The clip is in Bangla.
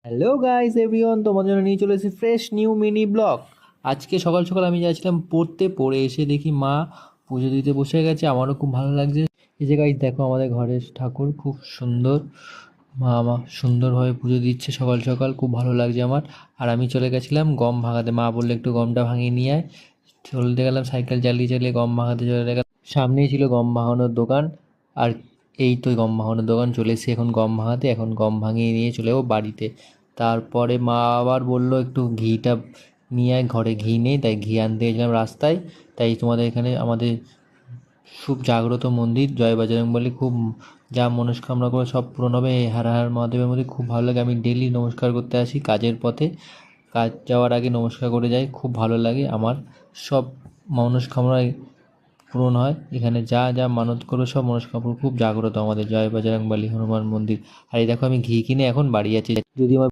হ্যালো গাইস এভরিওয়ান, তোমার জন্য নিয়ে চলে এসেছি ফ্রেশ নিউ মিনি ব্লগ। আজকে সকাল সকাল আমি যাচ্ছিলাম পড়তে, পড়ে এসে দেখি মা পুজো দিতে বসে গেছে। আমারও খুব ভালো লাগছে। এই যে গাইস দেখো, আমাদের ঘরের ঠাকুর খুব সুন্দর। মা সুন্দরভাবে পুজো দিচ্ছে সকাল সকাল, খুব ভালো লাগছে আমার। আর আমি চলে গেছিলাম গম ভাঙাতে। মা বললে একটু গমটা ভাঙিয়ে নিয়ে আয়। চলতে গেলাম, সাইকেল চালিয়ে চালিয়ে গম ভাঙাতে চলে গেলাম। সামনেই ছিল গম ভাঙানোর দোকান। আর এই তো গম ভাঙানোর দোকান, চলে এসেছি এখন গম ভাঙাতে। এখন গম ভাঙিয়ে নিয়ে চলে যাবো বাড়িতে। তারপরে মা আবার বললো একটু ঘিটা নিয়ে আয়, ঘরে ঘি নেই, তাই ঘি আনতে গেছিলাম রাস্তায়। তাই তোমাদের এখানে আমাদের খুব জাগ্রত মন্দির জয় বজরংবলী, খুব যা মনস্কামনা করে সব পূরণ হবে। এই হর হর মহাদেবের মধ্যে খুব ভালো লাগে। আমি ডেলি নমস্কার করতে আসি কাজের পথে, কাজ যাওয়ার আগে নমস্কার করে যাই, খুব ভালো লাগে আমার। সব মনস্কামনা পূরণ হয় এখানে, যা যা মানত করো সব মনস্কামনা। খুব জাগ্রত আমাদের জয় বজরংবলী হনুমান মন্দির। আর এই দেখো, আমি ঘি কিনে এখন বাড়ি যাচ্ছি। যদি আমার